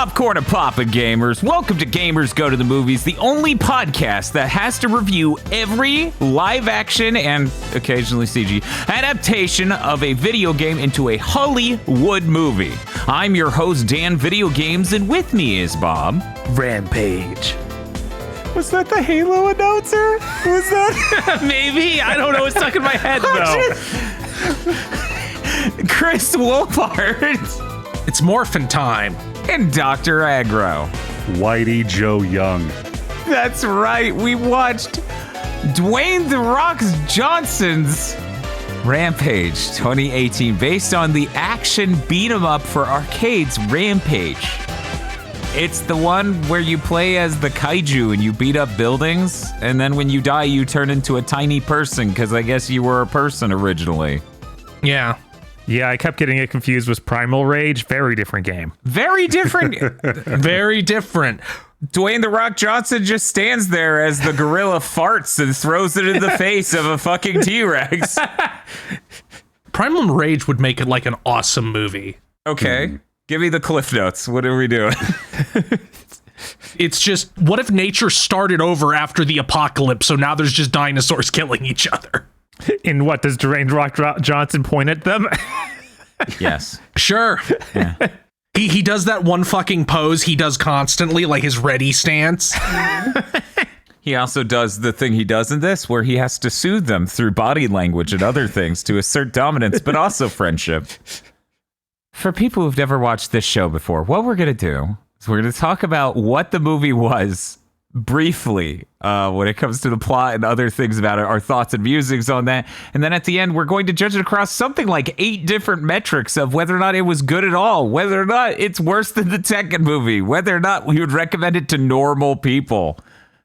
Popcorn and Papa Gamers. Welcome to Gamers Go to the Movies, the only podcast that has to review every live action and occasionally CG adaptation of a video game into a Hollywood movie. I'm your host, Dan Video Games, and with me is Bob. Rampage. Was that the Halo announcer? Was that? Maybe. I don't know. It's stuck in my head, though. Chris Wolfhard. It's morphin' time. And Dr. Aggro. Whitey Joe Young. That's right. We watched Dwayne "The Rock" Johnson's Rampage 2018, based on the action beat 'em up for arcades Rampage. It's the one where you play as the kaiju and you beat up buildings, and then when you die, you turn into a tiny person, because I guess you were a person originally. Yeah. Yeah, I kept getting it confused with Primal Rage. Very different game. Very different. Very different. Dwayne "The Rock" Johnson just stands there as the gorilla farts and throws it in the face of a fucking T-Rex. Primal Rage would make it like an awesome movie. Okay. Give me the Cliff Notes. What are we doing? It's just, what if nature started over after the apocalypse, so now there's just dinosaurs killing each otother? In what, does Dwayne "The Rock" Johnson point at them? Yes. Sure. Yeah. He does that one fucking pose he does constantly, like his ready stance. He also does the thing he does in this, where he has to soothe them through body language and other things to assert dominance, but also friendship. For people who've never watched this show before, what we're going to do is we're going to talk about what the movie was briefly when it comes to the plot and other things about it, our thoughts and musings on that. And then at the end, we're going to judge it across something like 8 different metrics of whether or not it was good at all, whether or not it's worse than the Tekken movie, whether or not we would recommend it to normal people.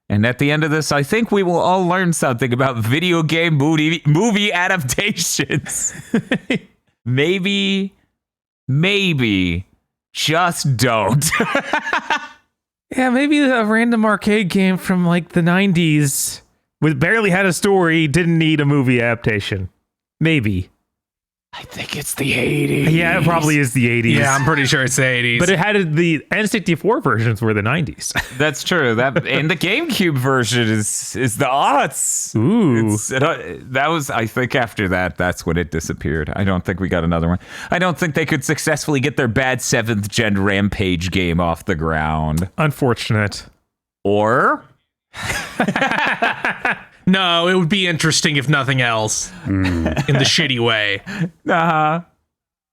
And at the end of this, I think we will all learn something about video game movie adaptations. Maybe, just don't. Yeah, maybe a random arcade game from like the 90s with barely had a story, didn't need a movie adaptation. Maybe. I think it's the 80s. Yeah, it probably is the 80s. Yeah, I'm pretty sure it's the 80s. But it had the N64 versions were the 90s. That's true. And the GameCube version is the aughts. Ooh. That was, I think after that, that's when it disappeared. I don't think we got another one. I don't think they could successfully get their bad 7th gen Rampage game off the ground. Unfortunate. Or... No, it would be interesting if nothing else. In the shitty way. Uh-huh.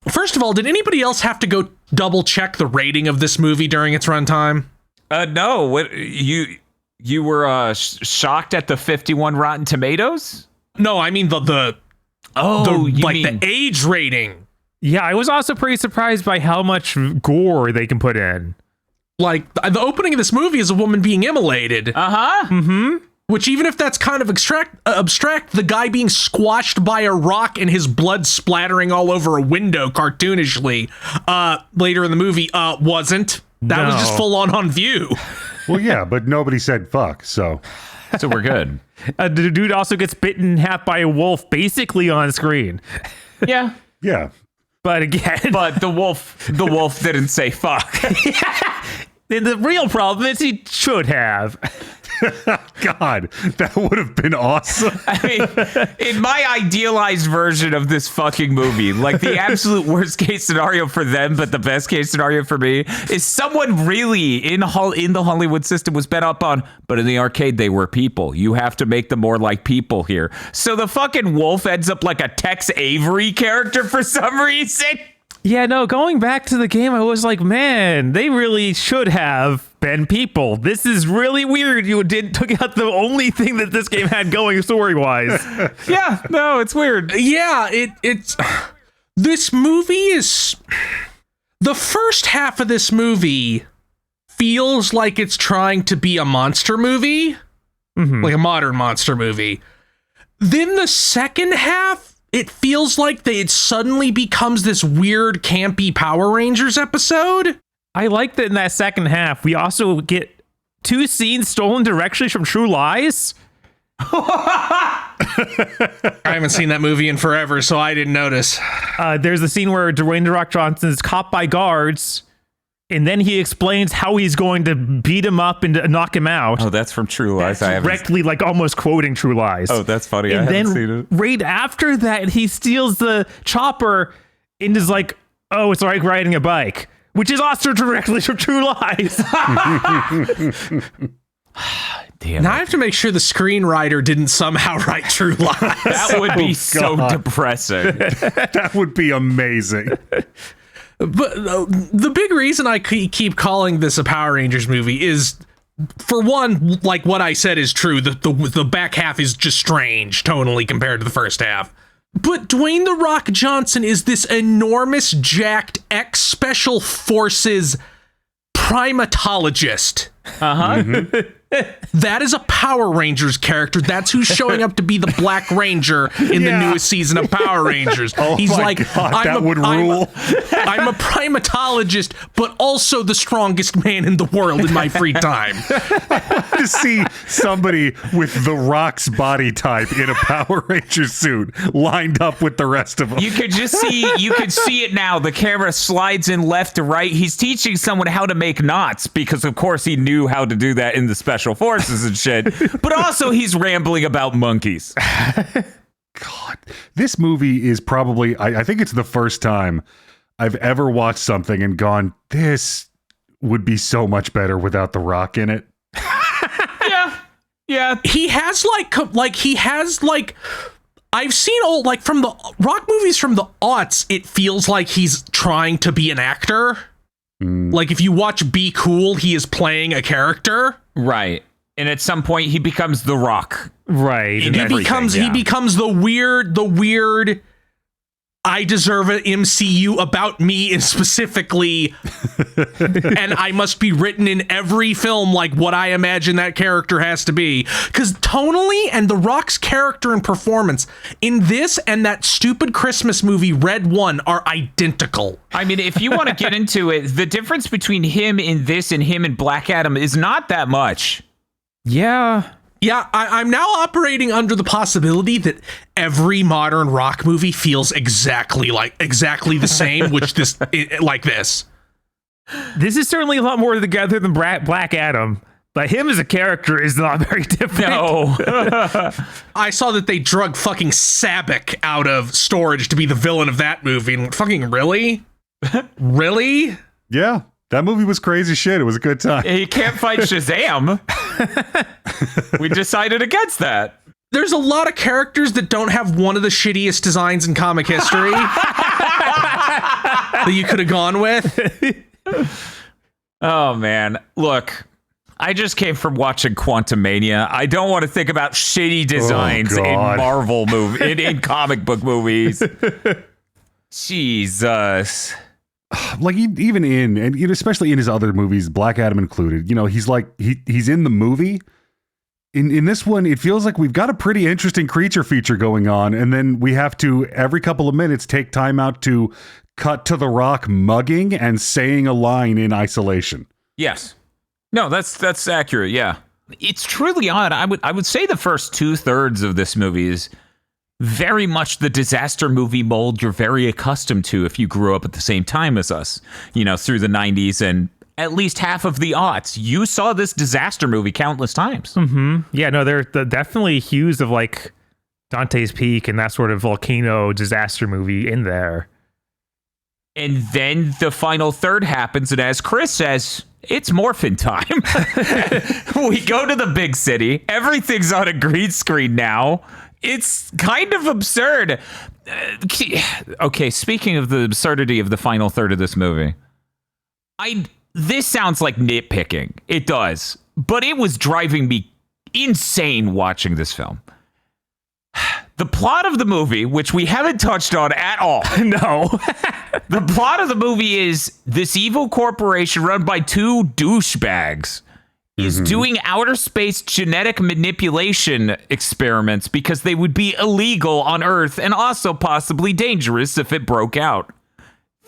First of all, did anybody else have to go double check the rating of this movie during its runtime? No. What you were shocked at the 51 Rotten Tomatoes? No, I mean the age rating. Yeah, I was also pretty surprised by how much gore they can put in. Like, the opening of this movie is a woman being immolated. Uh-huh. Mm-hmm. Which, even if that's kind of abstract, the guy being squashed by a rock and his blood splattering all over a window cartoonishly later in the movie wasn't. That was just full on view. Well, yeah, but nobody said fuck, so we're good. The dude also gets bitten in half by a wolf basically on screen. Yeah. yeah. But again... But the wolf didn't say fuck. And the real problem is he should have. God, that would have been awesome. I mean, in my idealized version of this fucking movie, like the absolute worst case scenario for them, but the best case scenario for me is someone really in the Hollywood system was bent up on, but in the arcade they were people. You have to make them more like people here. So the fucking wolf ends up like a Tex Avery character for some reason. Yeah, no, going back to the game, I was like, man, they really should have been people. This is really weird. You took out the only thing that this game had going story-wise. Yeah, no, it's weird. Yeah, it's... This movie is... The first half of this movie feels like it's trying to be a monster movie. Mm-hmm. Like a modern monster movie. Then the second half, it feels like it suddenly becomes this weird, campy Power Rangers episode. I like that in that second half, we also get 2 scenes stolen directly from True Lies. I haven't seen that movie in forever, so I didn't notice. There's a scene where Dwayne "The Rock" Johnson is caught by guards and then he explains how he's going to beat him up and knock him out. Oh, that's from True Lies. I haven't. Directly, like almost quoting True Lies. Oh, that's funny. I And haven't then seen it. right after that, he steals the chopper and is like, "Oh, it's like riding a bike," which is also directly from True Lies. Damn. Now I have to make sure the screenwriter didn't somehow write True Lies. That would be so God. depressing. That would be amazing. But the big reason I keep calling this a Power Rangers movie is, for one, like what I said is true. The back half is just strange tonally compared to the first half. But Dwayne "The Rock" Johnson is this enormous, jacked ex-special forces primatologist. That is a Power Rangers character. That's who's showing up to be the Black Ranger in the newest season of Power Rangers. Oh He's my like, God, that would rule. I'm a primatologist, but also the strongest man in the world in my free time. To see somebody with The Rock's body type in a Power Ranger suit lined up with the rest of them. You could see it now. The camera slides in left to right. He's teaching someone how to make knots because, of course, he knew how to do that in the special forces and shit. But also, he's rambling about monkeys. God, this movie is probably, I think it's the first time I've ever watched something and gone, this would be so much better without The Rock in it. Yeah. He has I've seen old, like, from the Rock movies from the aughts, it feels like he's trying to be an actor. Like, if you watch Be Cool, he is playing a character. Right. And at some point, he becomes The Rock. Right. He becomes the weird I deserve an MCU about me and specifically, and I must be written in every film like what I imagine that character has to be. Because tonally, and The Rock's character and performance in this and that stupid Christmas movie Red One are identical. I mean, if you want to get into it, the difference between him in this and him in Black Adam is not that much. Yeah. Yeah, I'm now operating under the possibility that every modern Rock movie feels exactly the same, which like this. This is certainly a lot more together than Black Adam, but him as a character is not very different. No. I saw that they drug fucking Sabek out of storage to be the villain of that movie, and fucking really? Really? Yeah, that movie was crazy shit. It was a good time. He can't fight Shazam. We decided against that. There's a lot of characters that don't have one of the shittiest designs in comic history that you could have gone with. Oh, man. Look, I just came from watching Quantumania. I don't want to think about shitty designs in God. Marvel in comic book movies. Jesus. Like even in, and especially in his other movies, Black Adam included, he's like, he's in the movie. In this one, it feels like we've got a pretty interesting creature feature going on, and then we have to, every couple of minutes, take time out to cut to The Rock mugging and saying a line in isolation. Yes. No, that's accurate, yeah. It's truly odd. I would say the first 2/3 of this movie is very much the disaster movie mold you're very accustomed to if you grew up at the same time as us, through the 90s and at least half of the aughts. You saw this disaster movie countless times. Mm-hmm. Yeah, no, they're definitely hues of like Dante's Peak and that sort of volcano disaster movie in there. And then the final third happens, and as Chris says, it's morphin' time. We go to the big city. Everything's on a green screen now. It's kind of absurd. Okay, speaking of the absurdity of the final third of this movie, this sounds like nitpicking. It does. But it was driving me insane watching this film. The plot of the movie, which we haven't touched on at all. No. The plot of the movie is this evil corporation run by two douchebags is doing outer space genetic manipulation experiments because they would be illegal on Earth and also possibly dangerous if it broke out.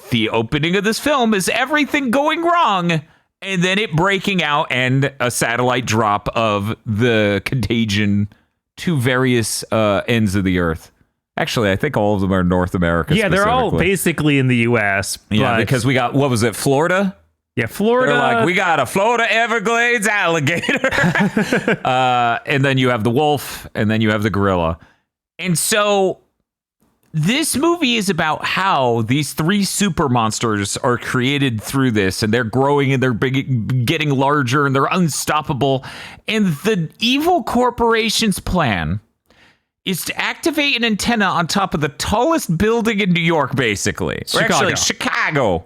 The opening of this film is everything going wrong, and then it breaking out and a satellite drop of the contagion to various ends of the Earth. Actually, I think all of them are North America. Yeah, they're all basically in the U.S. Yeah, but because we got, what was it, Florida? Yeah, Florida. They're like, we got a Florida Everglades alligator. And then you have the wolf, and then you have the gorilla. And so this movie is about how these three super monsters are created through this, and they're growing and they're getting larger and they're unstoppable. And the evil corporation's plan is to activate an antenna on top of the tallest building in New York, basically. Or actually, Chicago.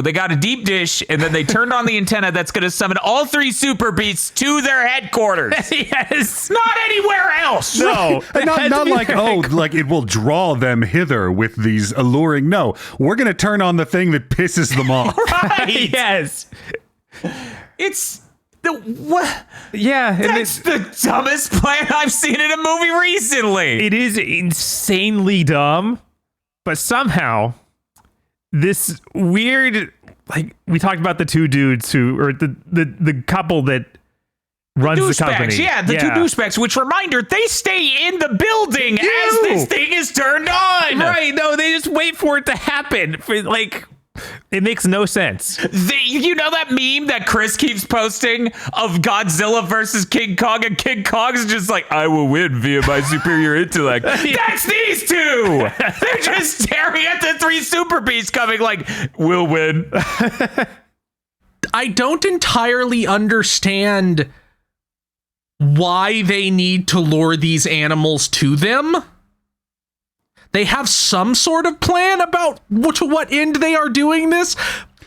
They got a deep dish, and then they turned on the antenna that's going to summon all three super beasts to their headquarters. Yes. Not anywhere else. No. And not like, like it will draw them hither with these alluring. No, we're going to turn on the thing that pisses them off. Right. Yes. It's the what? Yeah. And That's the dumbest plan I've seen in a movie recently. it is insanely dumb, but somehow this weird, like, we talked about the two dudes or the couple that runs the company. Yeah, the two douchebags, which reminder, they stay in the building as this thing is turned on. Right. No, they just wait for it to happen. Like, it makes no sense. You know that meme that Chris keeps posting of Godzilla versus King Kong, and King Kong's just like, I will win via my superior intellect. That's these two. They're just staring at the three super beasts coming like, we'll win. I don't entirely understand why they need to lure these animals to them. They have some sort of plan about to what end they are doing this,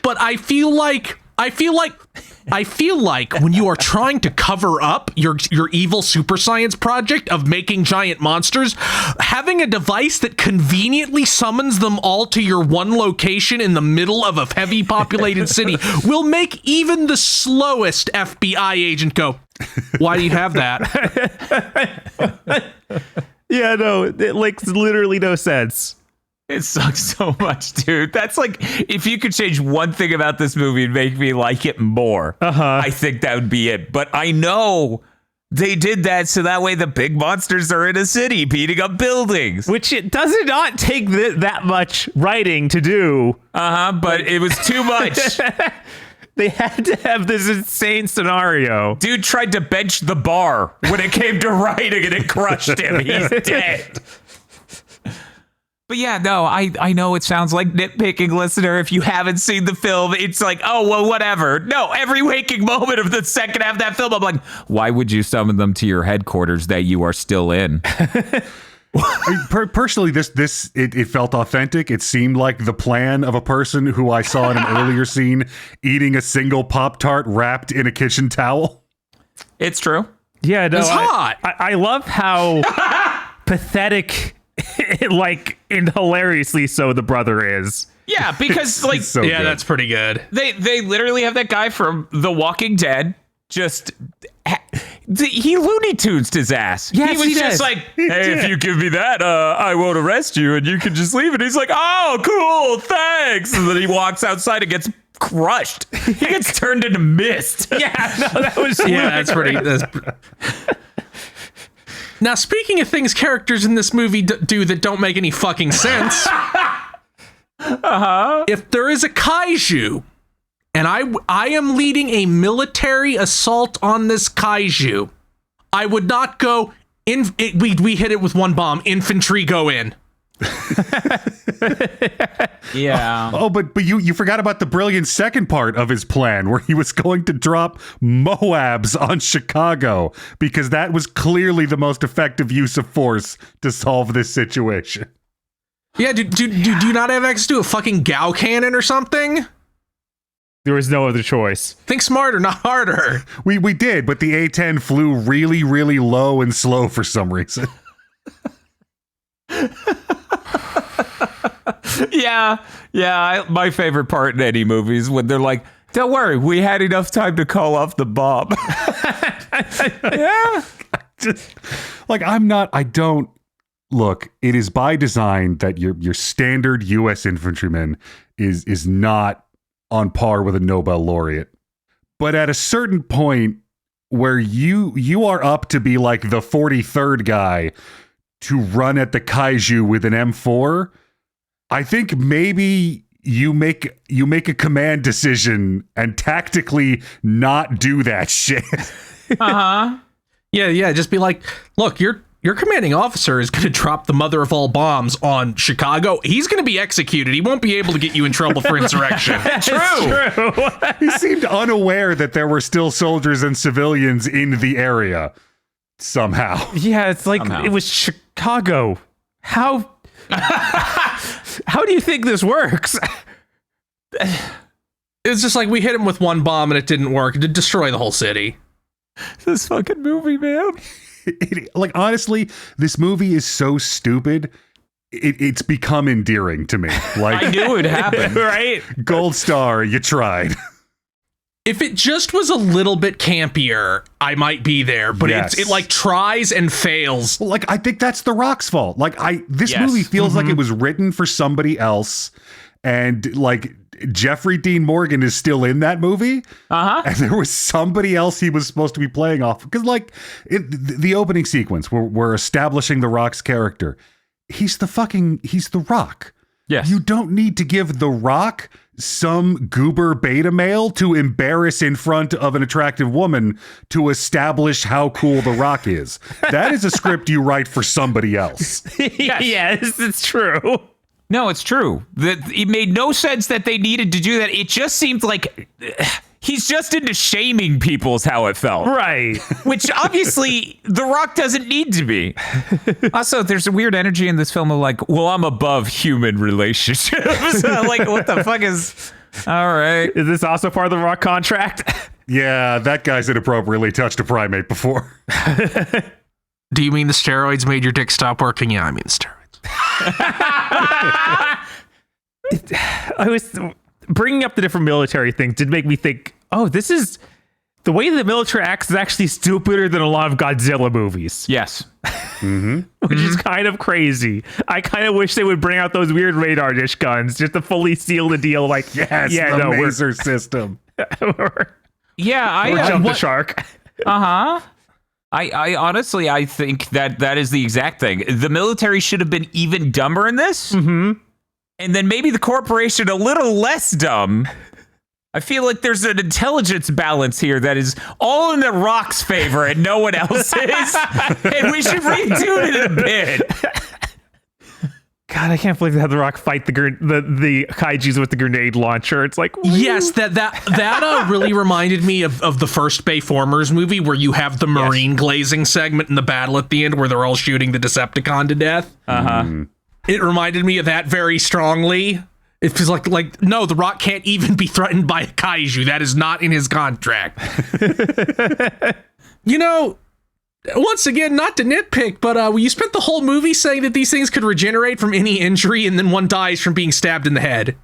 but I feel like when you are trying to cover up your evil super science project of making giant monsters, having a device that conveniently summons them all to your one location in the middle of a heavy populated city will make even the slowest FBI agent go, why do you have that? Yeah, no, it makes literally no sense. It sucks so much, dude. That's like, if you could change one thing about this movie and make me like it more, I think that would be it. But I know they did that so that way the big monsters are in a city beating up buildings. Which it does not take that much writing to do. But it was too much. They had to have this insane scenario. Dude tried to bench the bar when it came to writing and it crushed him. He's dead. But yeah, no, I know it sounds like nitpicking, listener. If you haven't seen the film, it's like, oh, well, whatever. No, every waking moment of the second half of that film, I'm like, why would you summon them to your headquarters that you are still in? Personally, it felt authentic. It seemed like the plan of a person who I saw in an earlier scene eating a single Pop-Tart wrapped in a kitchen towel. It's true. Yeah, no, It's hot. I love how pathetic, like, and hilariously so the brother is. Yeah, because like, so Yeah, good. that's pretty good. they literally have that guy from The Walking Dead just he Looney Tunes his ass. Yes, he was he just did. like, hey, if you give me that, I won't arrest you and you can just leave. And he's like, oh, cool, thanks. And then he walks outside and gets crushed. He gets turned into mist. Yeah, no, that was Yeah, that's pretty. Now, speaking of things characters in this movie do that don't make any fucking sense, if there is a kaiju, and I am leading a military assault on this kaiju, I would not go we hit it with one bomb. Infantry, go in. Yeah. Oh, but you forgot about the brilliant second part of his plan where he was going to drop Moabs on Chicago because that was clearly the most effective use of force to solve this situation. Yeah, do you not have access to a fucking Gauss cannon or something? There was no other choice. Think smarter, not harder. We did, but the A-10 flew really, really low and slow for some reason. Yeah. My favorite part in any movie is when they're like, don't worry, we had enough time to call off the bomb. Yeah. Just like look, it is by design that your standard US infantryman is not on par with a Nobel laureate. But at a certain point where you are up to be like the 43rd guy to run at the kaiju with an M4, I think maybe you make a command decision and tactically not do that shit. Yeah, just be like, look, your commanding officer is going to drop the mother of all bombs on Chicago. He's going to be executed. He won't be able to get you in trouble for insurrection. True. He seemed unaware that there were still soldiers and civilians in the area somehow. Yeah, it's like it was Chicago. How do you think this works? It's just like we hit him with one bomb and it didn't work. It did destroy the whole city. This fucking movie, man. Like, honestly, this movie is so stupid. It's become endearing to me. Like, I knew it happened. Right? gold star, you tried. If it just was a little bit campier, I might be there. But Yes. it like tries and fails. Like, I think that's The Rock's fault. Like, this Yes. movie feels like it was written for somebody else, and like Jeffrey Dean Morgan is still in that movie, and there was somebody else he was supposed to be playing off. Because like the opening sequence, we're establishing The Rock's character. He's The Rock. Yes. You don't need to give The Rock some goober beta male to embarrass in front of an attractive woman to establish how cool The Rock is. That is a script you write for somebody else. Yes, it's true. No, it's true. It made no sense that they needed to do that. It just seemed like he's just into shaming people is how it felt. Right. Which obviously The Rock doesn't need to be. Also, there's a weird energy in this film of like, well, I'm above human relationships. Like, what the fuck is... All right. Is this also part of the Rock contract? Yeah, that guy's inappropriately touched a primate before. Do you mean the steroids made your dick stop working? Yeah, I mean the steroids. I was bringing up the different military things did make me think, oh, this is the way the military acts is actually stupider than a lot of Godzilla movies. Yes. Which is kind of crazy. I kind of wish they would bring out those weird radar dish guns just to fully seal the deal. Like, Yes, yeah, the no, laser system. Yeah, or I jump the shark. I honestly, I think that is the exact thing. The military should have been even dumber in this. Mm-hmm. And then maybe the corporation a little less dumb. I feel like there's an intelligence balance here that is all in The Rock's favor and no one else's. And we should redo it a bit. God, I can't believe they had The Rock fight the kaijus with the grenade launcher. It's like, Yes, that really reminded me of the first Bayformers movie where you have the marine glazing segment in the battle at the end where they're all shooting the Decepticon to death. It reminded me of that very strongly. It feels like no, The Rock can't even be threatened by a kaiju. That is not in his contract. You know, once again, not to nitpick, but you spent the whole movie saying that these things could regenerate from any injury, and then one dies from being stabbed in the head.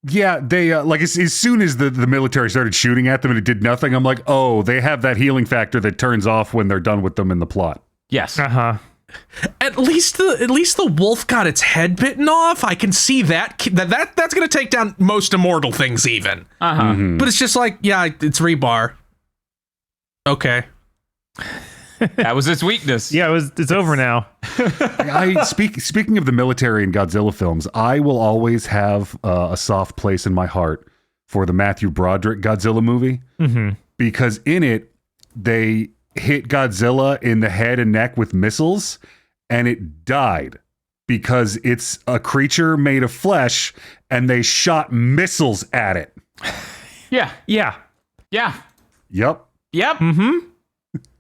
Yeah, they like as soon as the military started shooting at them and it did nothing, I'm like, oh, they have that healing factor that turns off when they're done with them in the plot. Yes. At least the wolf got its head bitten off. I can see that's gonna take down most immortal things even. But it's just like, yeah, it's rebar. Okay. That was its weakness. yeah, it's over now. Speaking of the military and Godzilla films, I will always have a soft place in my heart for the Matthew Broderick Godzilla movie because in it they hit Godzilla in the head and neck with missiles and it died because it's a creature made of flesh and they shot missiles at it. Yeah. Yeah. Yeah. Yep.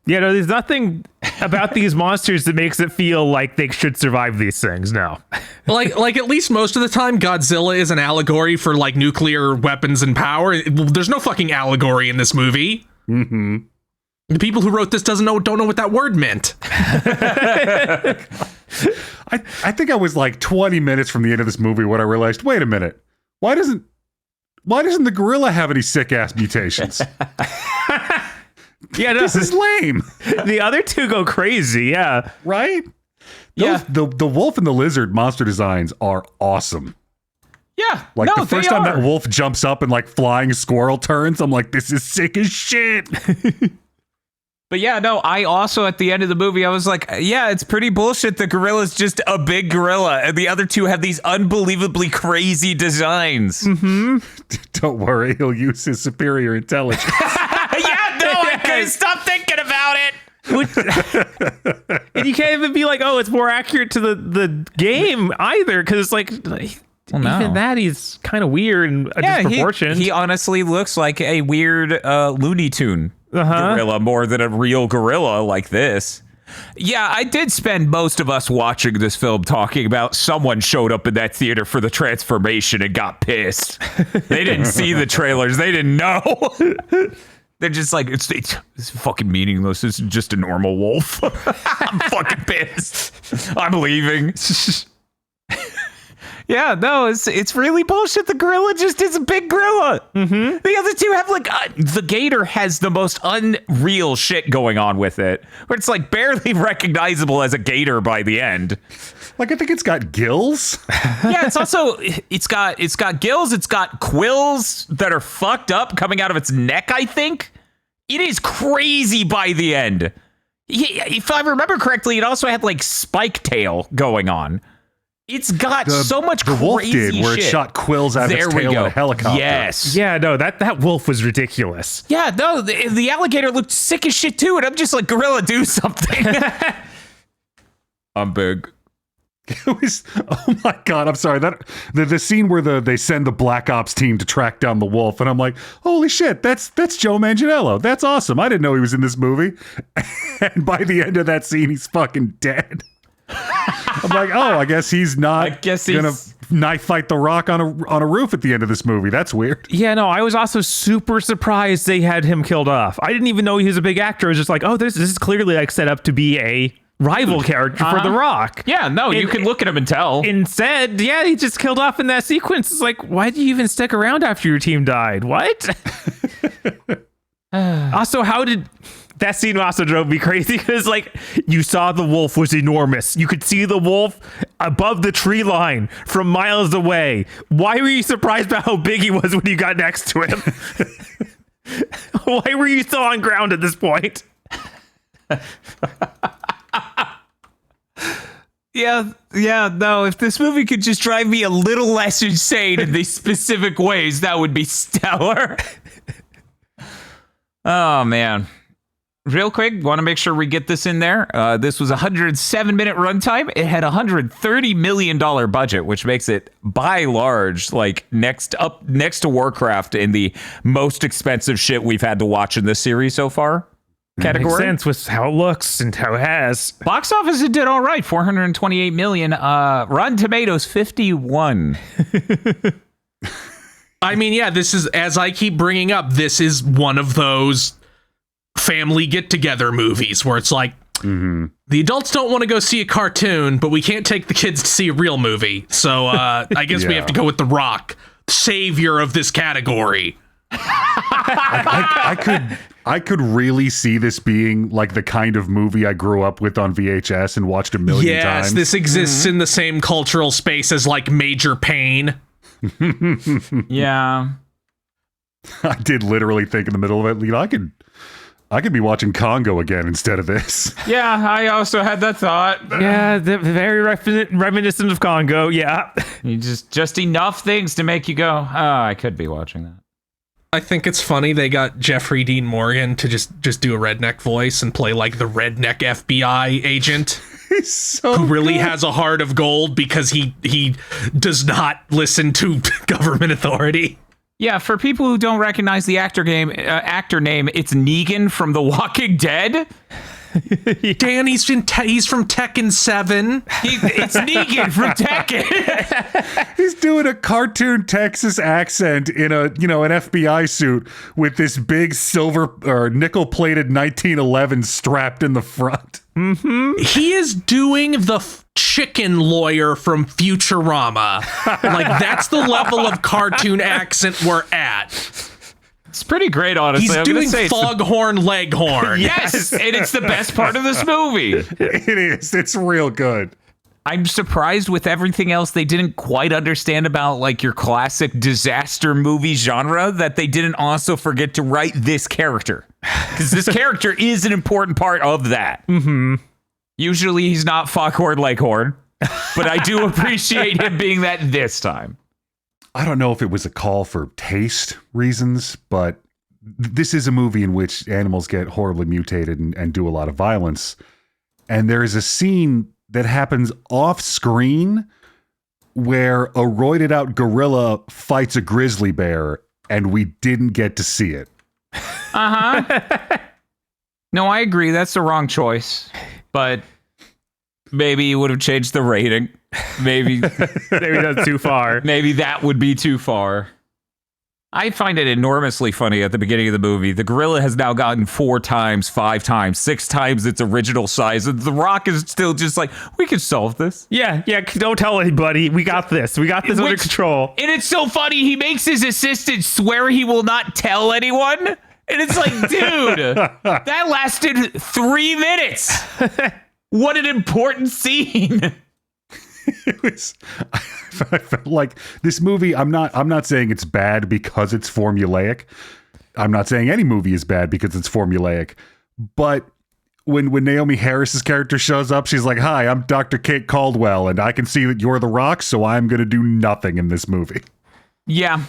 Yeah, no, there's nothing about these monsters that makes it feel like they should survive these things. No. like at least most of the time Godzilla is an allegory for like nuclear weapons and power. There's no fucking allegory in this movie. The people who wrote this don't know what that word meant. I think I was like 20 minutes from the end of this movie when I realized, wait a minute, why doesn't the gorilla have any sick ass mutations? Yeah, no, This is lame, the other two go crazy. Yeah. right? Yeah. The wolf and the lizard monster designs are awesome. Yeah. Like no, the first time that wolf jumps up and like flying squirrel turns, I'm like, this is sick as shit. But yeah, no, I also at the end of the movie, I was like, yeah, it's pretty bullshit. The gorilla's just a big gorilla, and the other two have these unbelievably crazy designs. Mm-hmm. Don't worry, he'll use his superior intelligence. Yeah, no, I couldn't stop thinking about it. And you can't even be like, oh, it's more accurate to the game either, because it's like no. even that he's kind of weird and disproportionate. He honestly looks like a weird Looney Tune gorilla more than a real gorilla like this. Yeah, I did spend most of us watching this film talking about someone showed up in that theater for the transformation and got pissed. They didn't see the trailers. They didn't know. They're just like, it's fucking meaningless. It's just a normal wolf. I'm fucking pissed. I'm leaving. Yeah, no, it's really bullshit. The gorilla just is a big gorilla. Mm-hmm. The other two have like the gator has the most unreal shit going on with it, where it's like barely recognizable as a gator by the end. Like, I think it's got gills. Yeah, it's got gills. It's got quills that are fucked up coming out of its neck. I think it is crazy by the end. If I remember correctly, it also had like spike tail going on. It's got so much crazy wolf did, where shit. It shot quills out of its tail in a helicopter. Yes. Yeah, no, that wolf was ridiculous. Yeah, no, the alligator looked sick as shit too, and I'm just like, gorilla, do something. I'm big. It was, oh my god, I'm sorry. That the scene where they send the Black Ops team to track down the wolf, and I'm like, holy shit, that's Joe Manganiello. That's awesome. I didn't know he was in this movie. And by the end of that scene, he's fucking dead. I'm like, oh, I guess he's not gonna knife fight the Rock on a roof at the end of this movie. That's weird. Yeah, no, I was also super surprised they had him killed off. I didn't even know he was a big actor. I was just like, oh, this is clearly like set up to be a rival character for The Rock. Yeah, no, you can look at him and tell. Instead, yeah, he just killed off in that sequence. It's like, why did you even stick around after your team died? What? Also, that scene also drove me crazy because, like, you saw the wolf was enormous. You could see the wolf above the tree line from miles away. Why were you surprised by how big he was when you got next to him? Why were you still on ground at this point? Yeah, no, if this movie could just drive me a little less insane in these specific ways, that would be stellar. Oh, man. Real quick, want to make sure we get this in there. This was a 107-minute runtime. It had a $130 million budget, which makes it, by large, like next to Warcraft in the most expensive shit we've had to watch in this series so far. Category. Makes sense with how it looks and how it has. Box office, it did all right. 428 million. Rotten Tomatoes, 51. I mean, yeah, this is, as I keep bringing up, this is one of those family get-together movies where it's like, the adults don't want to go see a cartoon, but we can't take the kids to see a real movie. So I guess we have to go with The Rock, savior of this category. I could really see this being like the kind of movie I grew up with on VHS and watched a million times. Yes, this exists in the same cultural space as like Major Payne. Yeah. I did literally think in the middle of it, you know, I could be watching Congo again instead of this. Yeah, I also had that thought. Yeah, very reminiscent of Congo. Yeah. You just enough things to make you go, oh, I could be watching that. I think it's funny they got Jeffrey Dean Morgan to just do a redneck voice and play like the redneck FBI agent. He's so who really has a heart of gold because he does not listen to government authority. Yeah, for people who don't recognize the actor name, it's Negan from The Walking Dead. Dan, he's from Tekken 7. It's Negan from Tekken. He's doing a cartoon Texas accent in an FBI suit with this big silver or nickel-plated 1911 strapped in the front. Mm-hmm. He is doing the chicken lawyer from Futurama. Like, that's the level of cartoon accent we're at. It's pretty great, honestly. He's doing Foghorn Leghorn. Yes, and it's the best part of this movie. It is. It's real good. I'm surprised with everything else they didn't quite understand about like your classic disaster movie genre that they didn't also forget to write this character. Because this character is an important part of that. Mm-hmm. Usually he's not Foghorn Leghorn, but I do appreciate him being that this time. I don't know if it was a call for taste reasons, but this is a movie in which animals get horribly mutated and do a lot of violence. And there is a scene that happens off screen where a roided out gorilla fights a grizzly bear, and we didn't get to see it. No, I agree. That's the wrong choice. But maybe you would have changed the rating. Maybe that's too far. Maybe that would be too far. I find it enormously funny at the beginning of the movie. The gorilla has now gotten 4 times, 5 times, 6 times its original size. And The Rock is still just like, we can solve this. Yeah. Don't tell anybody. We got this. We got this under control. And it's so funny. He makes his assistant swear he will not tell anyone. And it's like, dude, that lasted 3 minutes. What an important scene. It was, I felt like this movie, I'm not saying it's bad because it's formulaic. I'm not saying any movie is bad because it's formulaic. But when Naomi Harris's character shows up, she's like, "Hi, I'm Dr. Kate Caldwell, and I can see that you're The Rock, so I'm going to do nothing in this movie." Yeah.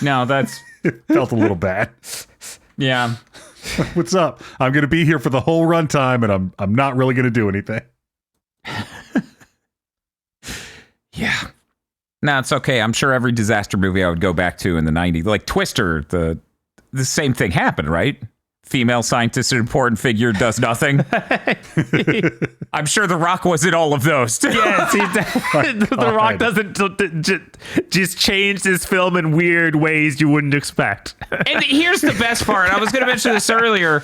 No, that's... It felt a little bad. Yeah. What's up? I'm going to be here for the whole runtime, and I'm not really going to do anything. Yeah. No, it's okay. I'm sure every disaster movie I would go back to in the 90s, like Twister, the same thing happened, right? Female scientist, an important figure, does nothing. I'm sure The Rock was in all of those. Yes, The Rock doesn't just change this film in weird ways you wouldn't expect. And here's the best part. I was going to mention this earlier.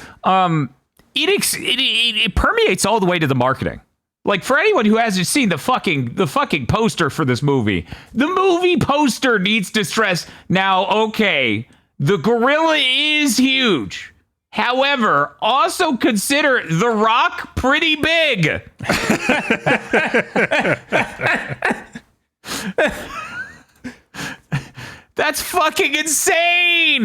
It permeates all the way to the marketing. Like, for anyone who hasn't seen the fucking poster for this movie, the movie poster needs to stress, now, okay, the gorilla is huge. However, also consider The Rock pretty big. That's fucking insane.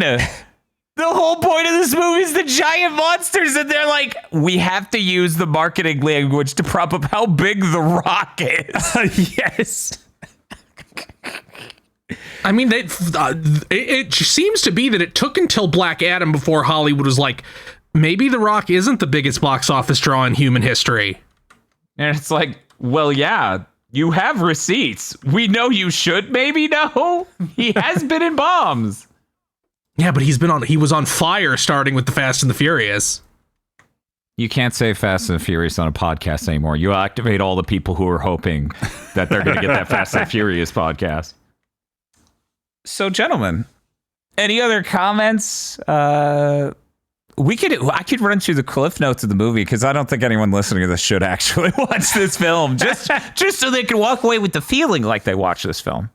The whole point of this movie is the giant monsters, and they're like, we have to use the marketing language to prop up how big The Rock is. Yes. I mean, it seems to be that it took until Black Adam before Hollywood was like, maybe The Rock isn't the biggest box office draw in human history. And it's like, well, yeah, you have receipts. We know you should maybe know. He has been in bombs. Yeah, but he was on fire starting with the Fast and the Furious. You can't say Fast and the Furious on a podcast anymore. You activate all the people who are hoping that they're going to get that Fast and the Furious podcast. So, gentlemen, any other comments? I could run through the cliff notes of the movie because I don't think anyone listening to this should actually watch this film, just so they can walk away with the feeling like they watched this film.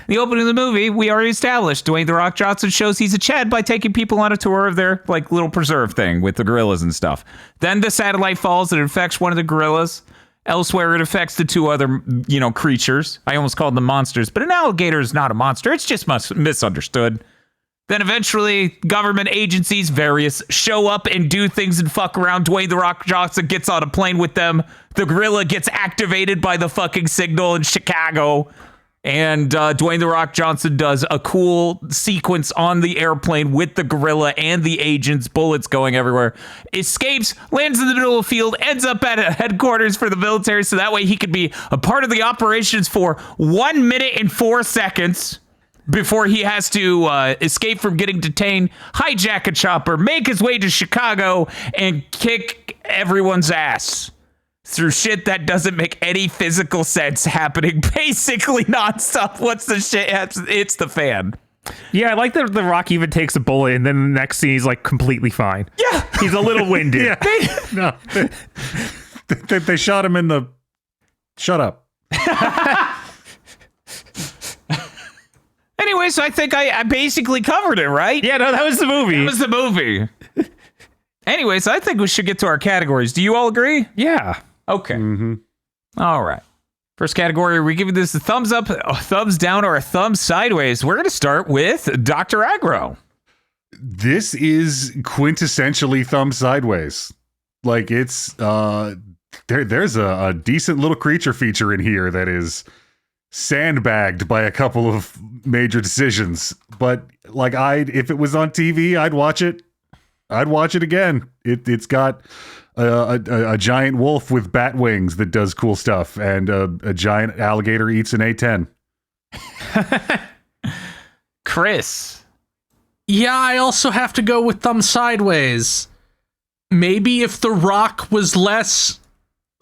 In the opening of the movie, we already established Dwayne "The Rock" Johnson shows he's a Chad by taking people on a tour of their like little preserve thing with the gorillas and stuff. Then the satellite falls and it affects one of the gorillas. Elsewhere, it affects the 2 other, creatures. I almost called them monsters, but an alligator is not a monster. It's just misunderstood. Then eventually, government agencies, various, show up and do things and fuck around. Dwayne "The Rock" Johnson gets on a plane with them. The gorilla gets activated by the fucking signal in Chicago. And Dwayne "The Rock" Johnson does a cool sequence on the airplane with the gorilla and the agents, bullets going everywhere. Escapes, lands in the middle of the field, ends up at a headquarters for the military so that way he could be a part of the operations for 1 minute and 4 seconds before he has to escape from getting detained, hijack a chopper, make his way to Chicago, and kick everyone's ass through shit that doesn't make any physical sense happening basically nonstop. What's the shit? It's the fan. Yeah, I like that The Rock even takes a bullet and then the next scene he's like completely fine. Yeah. He's a little winded. Yeah. They shot him in the... Shut up. Anyway, so I think I basically covered it, right? Yeah, no, that was the movie. That was the movie. Anyways, I think we should get to our categories. Do you all agree? Yeah. Okay. Mm-hmm. All right. First category, are we giving this a thumbs up, a thumbs down, or a thumbs sideways? We're going to start with Dr. Aggro. This is quintessentially thumb sideways. Like it's there's a decent little creature feature in here that is sandbagged by a couple of major decisions. But like if it was on TV, I'd watch it. I'd watch it again. It's got a giant wolf with bat wings that does cool stuff, and a giant alligator eats an A10. Chris. Yeah, I also have to go with thumb sideways. Maybe if The Rock was less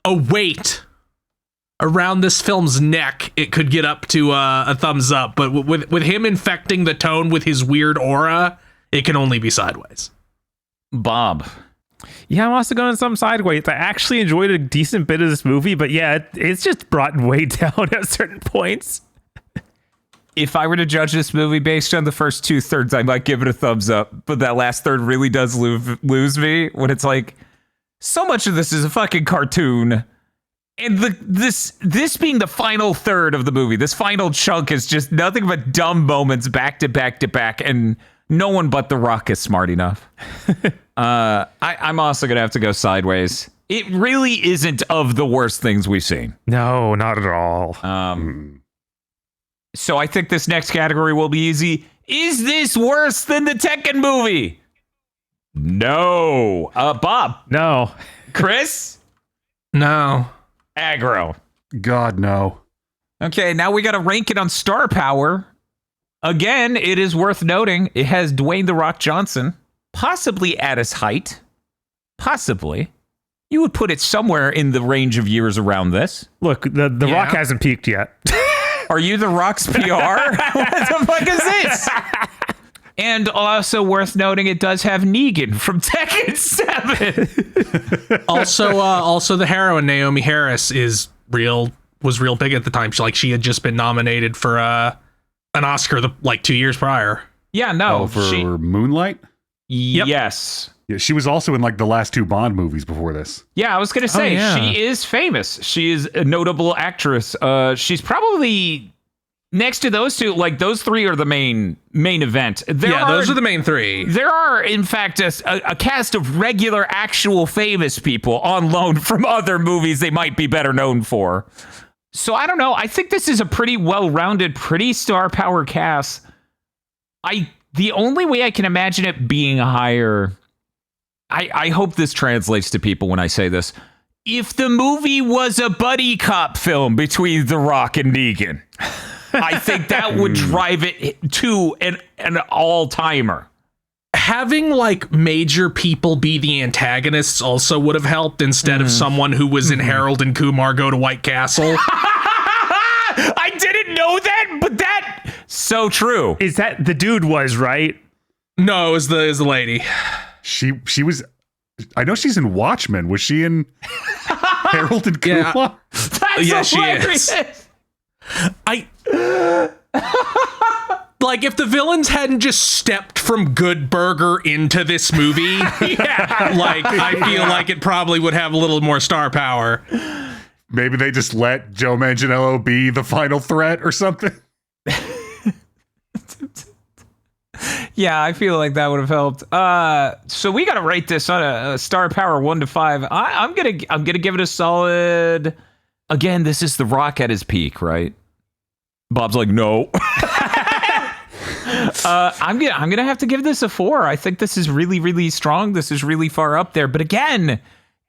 a weight around this film's neck, it could get up to a thumbs up. But with him infecting the tone with his weird aura, it can only be sideways. Bob. Yeah, I'm also going some sideways. I actually enjoyed a decent bit of this movie, but yeah, it's just brought way down at certain points. If I were to judge this movie based on the first 2/3, I might give it a thumbs up. But that last third really does lose me when it's like, so much of this is a fucking cartoon. And this being the final third of the movie, this final chunk is just nothing but dumb moments back to back to back. And no one but The Rock is smart enough. I'm also going to have to go sideways. It really isn't of the worst things we've seen. No, not at all. So I think this next category will be easy. Is this worse than the Tekken movie? No. Bob? No. Chris? No. Aggro? God, no. Okay, now we got to rank it on star power. Again, it is worth noting it has Dwayne "The Rock" Johnson, possibly at his height. Possibly. You would put it somewhere in the range of years around this. Look, the Rock hasn't peaked yet. Are you The Rock's PR? What the fuck is this? And also worth noting, it does have Negan from Tekken 7. Also the heroine Naomi Harris was real big at the time. She had just been nominated for an Oscar 2 years prior. Yeah, no. For Moonlight? Yep. Yes. Yeah, she was also in the last 2 Bond movies before this. Yeah, I was going to say, she is famous. She is a notable actress. She's probably next to those two, those three are the main event. Those are the main 3. There are, in fact, a cast of regular, actual famous people on loan from other movies they might be better known for. So I don't know. I think this is a pretty well-rounded, pretty star power cast. The only way I can imagine it being higher, I hope this translates to people when I say this. If the movie was a buddy cop film between The Rock and Negan, I think that would drive it to an all-timer. Having major people be the antagonists also would have helped instead of someone who was in Harold and Kumar Go to White Castle. I didn't know that, but that so true. Is that the dude was, right? No, it was the lady. She was. I know she's in Watchmen. Was she in Harold and Kumar? Yeah. That's hilarious. She is. If the villains hadn't just stepped from Good Burger into this movie, I feel like it probably would have a little more star power. Maybe they just let Joe Manganiello be the final threat or something. Yeah, I feel like that would have helped. So we got to rate this on a star power 1 to 5. I'm gonna give it a solid. Again, this is The Rock at his peak, right? Bob's like, no. I'm gonna have to give this a 4. I think this is really, really strong. This is really far up there. But again,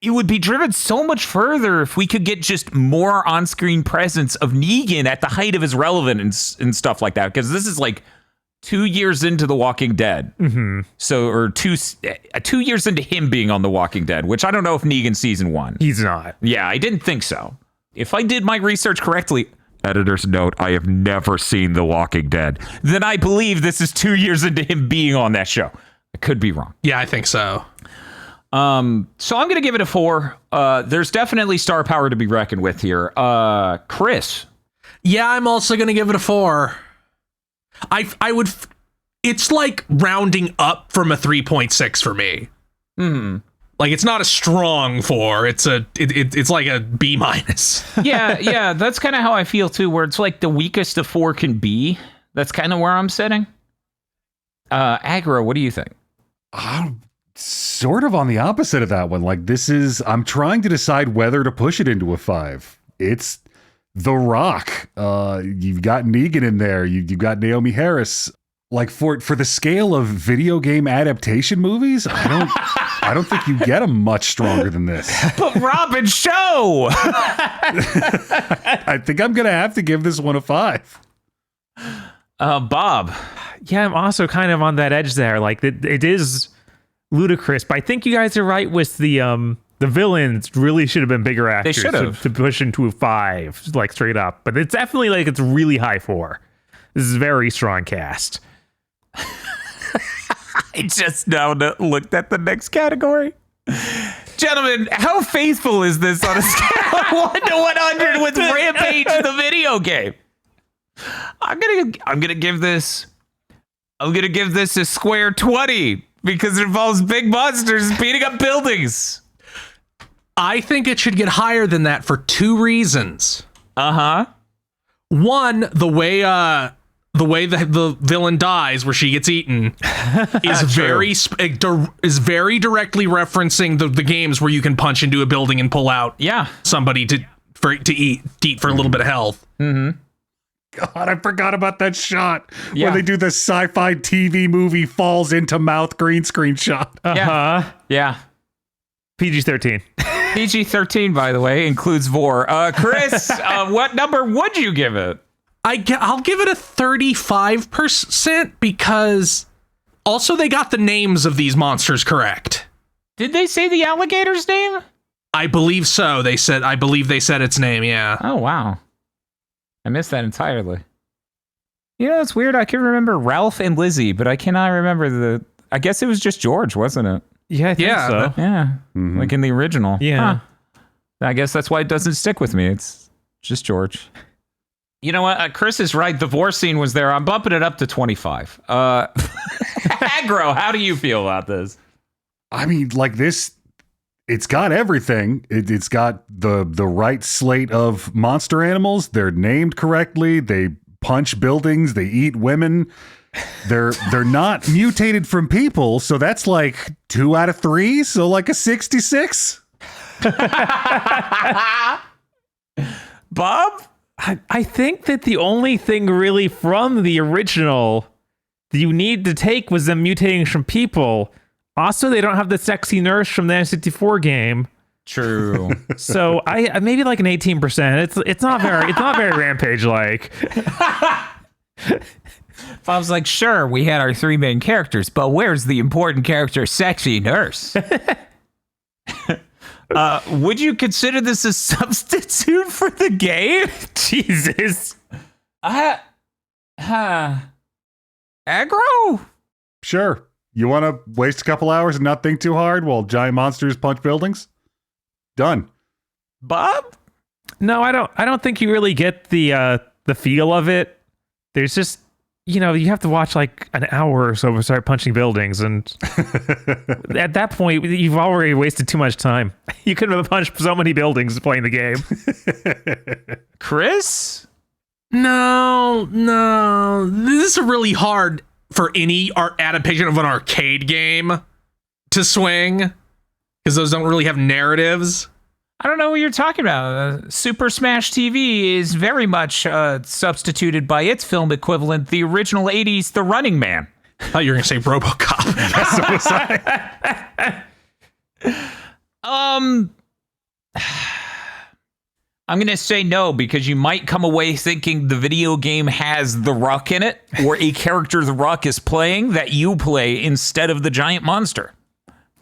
it would be driven so much further if we could get just more on-screen presence of Negan at the height of his relevance and stuff like that. Because this is 2 years into The Walking Dead. Mm-hmm. So, or 2 years into him being on The Walking Dead, which I don't know if Negan's season 1. He's not. Yeah, I didn't think so. If I did my research correctly, editor's note, I have never seen The Walking Dead, then I believe this is 2 years into him being on that show. I could be wrong. Yeah, I think so. So I'm going to give it a 4. There's definitely star power to be reckoned with here. Chris. Yeah, I'm also going to give it a 4. I would, it's rounding up from a 3.6 for me. Like, it's not a strong 4. It's like a B-. Yeah, that's kind of how I feel too, where it's like the weakest of 4 can be. That's kind of where I'm sitting. Aggro, what do you think? I'm sort of on the opposite of that one. Like, I'm trying to decide whether to push it into a 5. It's The Rock. You've got Negan in there. You've got Naomi Harris. Like, for the scale of video game adaptation movies, I don't think you get them much stronger than this. But Robin, show! I think I'm going to have to give this one a 5. Bob. Yeah, I'm also kind of on that edge there. Like, it is ludicrous, but I think you guys are right with the villains really should have been bigger actors. They should have. To push into a 5, like, straight up. But it's definitely like it's really high 4. This is a very strong cast. I just now looked at the next category. Gentlemen, how faithful is this on a scale of 1 to 100 with Rampage the video game? I'm gonna give this a square 20 because it involves big monsters beating up buildings. I think it should get higher than that for 2 reasons. Uh-huh. One, the way the villain dies, where she gets eaten, is very directly referencing the games where you can punch into a building and pull out somebody to eat for a little bit of health. Mm-hmm. God, I forgot about that shot where they do the sci-fi TV movie falls into mouth green screen shot. Yeah. PG-13. PG-13, by the way, includes Vor. Chris, what number would you give it? I'll give it a 35% because also they got the names of these monsters correct. Did they say the alligator's name? I believe so. I believe they said its name, yeah. Oh, wow. I missed that entirely. You know, it's weird. I can remember Ralph and Lizzie, but I cannot remember I guess it was just George, wasn't it? Yeah, I think so. Yeah. Mm-hmm. Like in the original. Yeah. Huh. I guess that's why it doesn't stick with me. It's just George. You know what? Chris is right. The Vor scene was there. I'm bumping it up to 25. Aggro, how do you feel about this? I mean, like this, it's got everything. It's got the right slate of monster animals. They're named correctly. They punch buildings. They eat women. They're not mutated from people. So that's like 2 out of 3. So like a 66. Bob? I think that the only thing really from the original that you need to take was them mutating from people. Also, they don't have the sexy nurse from the N64 game. True. So I maybe like an 18%. It's not very Rampage like. Bob's like, sure, we had our 3 main characters, but where's the important character, sexy nurse? Would you consider this a substitute for the game? Jesus. Aggro? Sure. You want to waste a couple hours and not think too hard while giant monsters punch buildings? Done. Bob? No, I don't think you really get the feel of it. There's just, you have to watch like an hour or so to start punching buildings, and at that point you've already wasted too much time. You could have punched so many buildings playing the game. Chris? No. This is really hard for any adaptation of an arcade game to swing, because those don't really have narratives. I don't know what you're talking about. Super Smash TV is very much substituted by its film equivalent, the original 80s The Running Man. I thought you were going to say RoboCop. So was I. I'm going to say no, because you might come away thinking the video game has The Rock in it, or a character The Rock is playing that you play instead of the giant monster.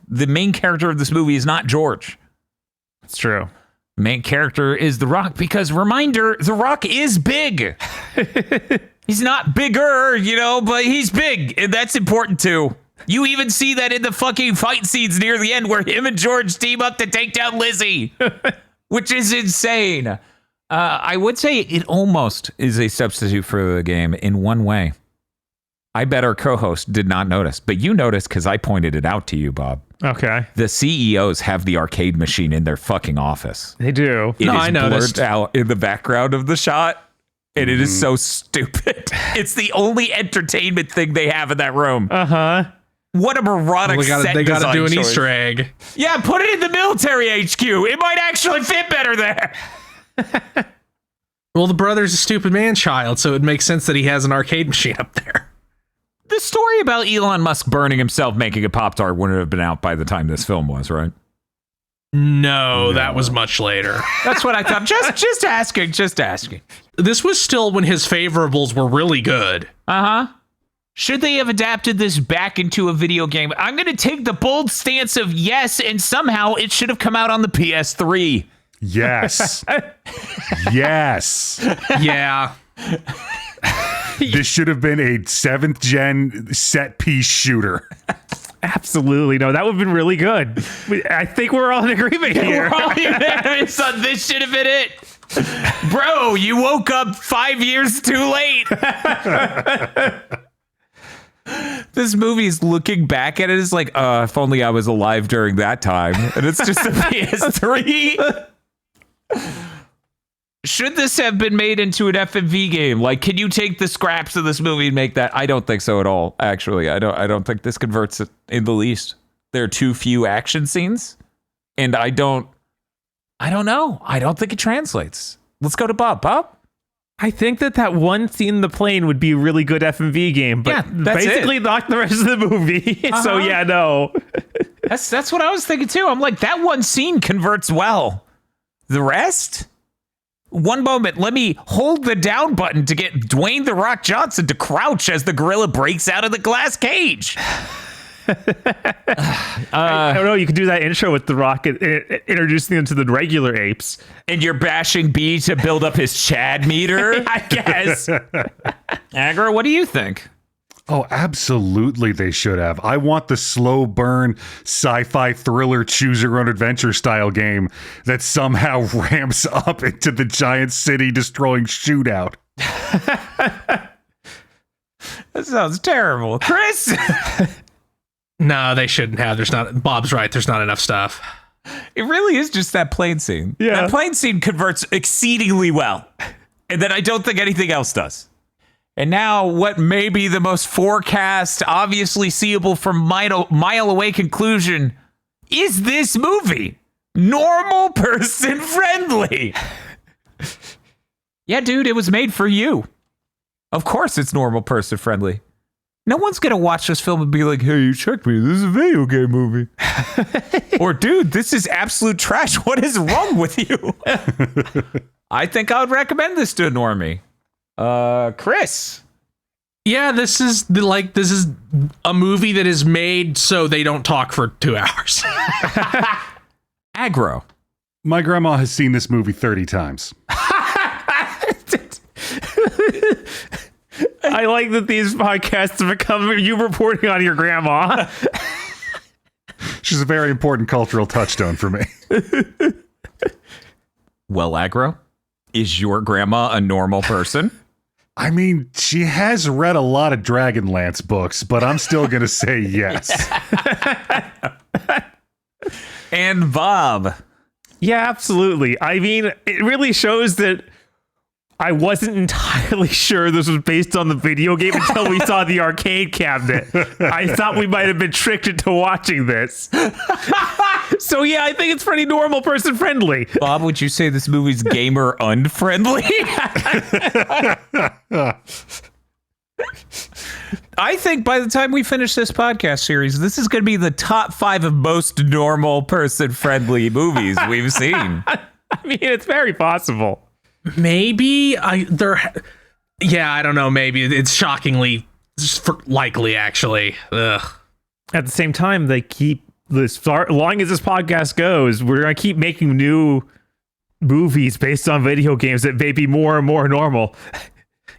The main character of this movie is not George. It's true. Main character is The Rock, because, reminder, The Rock is big. He's not bigger, but he's big, and that's important too. You even see that in the fucking fight scenes near the end where him and George team up to take down Lizzie, which is insane. I would say it almost is a substitute for the game in one way. I bet our co-host did not notice, but you noticed because I pointed it out to you, Bob. Okay. The CEOs have the arcade machine in their fucking office. They do. It No, is I noticed. blurred out in the background of the shot, and it is so stupid. It's the only entertainment thing they have in that room. Uh-huh. What a moronic set They gotta design do an choice. Easter egg. Yeah, put it in the military HQ. It might actually fit better there. Well, the brother's a stupid man-child, so it makes sense that he has an arcade machine up there. The story about Elon Musk burning himself making a Pop-Tart wouldn't have been out by the time this film was, right? No, that was much later. That's what I thought. Just asking. This was still when his favorables were really good. Uh-huh. Should they have adapted this back into a video game? I'm going to take the bold stance of yes, and somehow it should have come out on the PS3. Yes. Yes. Yeah. This should have been a 7th gen set piece shooter. Absolutely. No, that would have been really good. I think we're all in agreement here. We're all unanimous on this should have been it. Bro, you woke up 5 years too late. This movie is looking back at it is like, if only I was alive during that time. And it's just a PS3. Should this have been made into an FMV game? Like, can you take the scraps of this movie and make that? I don't think so at all, actually. I don't think this converts it in the least. There are too few action scenes. And I don't know. I don't think it translates. Let's go to Bob. Bob? I think that one scene in the plane would be a really good FMV game, but Yeah, that's basically not the rest of the movie. So yeah, no. That's what I was thinking too. I'm like, that one scene converts well. The rest? One moment, let me hold the down button to get Dwayne "The Rock" Johnson to crouch as the gorilla breaks out of the glass cage. I don't know. You could do that intro with The Rock, introducing them to the regular apes. And you're bashing B to build up his Chad meter, I guess. Aggro, what do you think? Oh, absolutely they should have. I want the slow burn sci-fi thriller choose your own adventure style game that somehow ramps up into the giant city destroying shootout. That sounds terrible. Chris? No, they shouldn't have. Bob's right. There's not enough stuff. It really is just that plane scene. Yeah. That plane scene converts exceedingly well. And then I don't think anything else does. And now what may be the most forecast, obviously seeable from mile away conclusion is this movie normal person friendly? Yeah, dude, it was made for you. Of course it's normal person friendly. No one's going to watch this film and be like, hey, you checked me. This is a video game movie. Or, dude, this is absolute trash. What is wrong with you? I think I would recommend this to a normie. Chris. Yeah, this is a movie that is made so they don't talk for 2 hours. Aggro. My grandma has seen this movie 30 times. I like that these podcasts have become you reporting on your grandma. She's a very important cultural touchstone for me. Well, Aggro, is your grandma a normal person? I mean, she has read a lot of Dragonlance books, but I'm still going to say yes. And Bob. Yeah, absolutely. I mean, it really shows that I wasn't entirely sure this was based on the video game until we saw the arcade cabinet. I thought we might have been tricked into watching this. So yeah, I think it's pretty normal person friendly. Bob, would you say this movie's gamer unfriendly? I think by the time we finish this podcast series, this is going to be the top 5 of most normal person friendly movies we've seen. I mean, it's very possible. Maybe I don't know. Maybe it's shockingly likely, actually. Ugh. At the same time, they keep this far long as this podcast goes, we're gonna keep making new movies based on video games that may be more and more normal.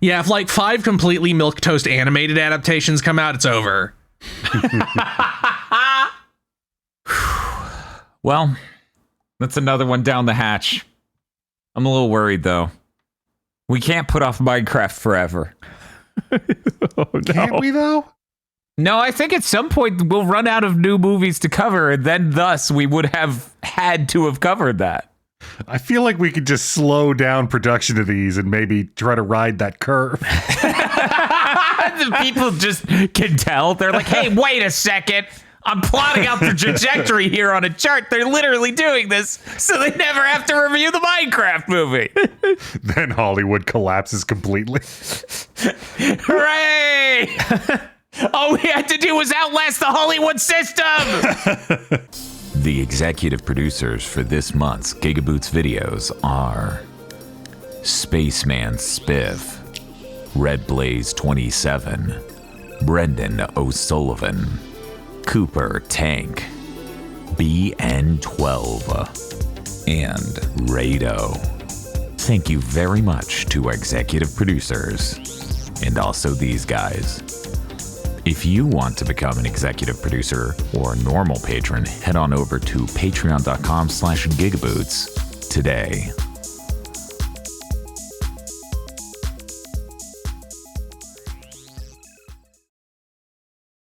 Yeah, if like 5 completely milquetoast animated adaptations come out, it's over. Well, that's another one down the hatch. I'm a little worried, though. We can't put off Minecraft forever. Oh, no. Can't we, though? No, I think at some point we'll run out of new movies to cover, and then thus we would have had to have covered that. I feel like we could just slow down production of these and maybe try to ride that curve. The people just can tell. They're like, hey, wait a second. I'm plotting out the trajectory here on a chart. They're literally doing this so they never have to review the Minecraft movie. Then Hollywood collapses completely. Hooray! All we had to do was outlast the Hollywood system. The executive producers for this month's GigaBoots videos are Spaceman Spiff, Red Blaze 27, Brendan O'Sullivan, Cooper Tank, BN12, and Rado. Thank you very much to our executive producers, and also these guys. If you want to become an executive producer or a normal patron, head on over to patreon.com/gigaboots today.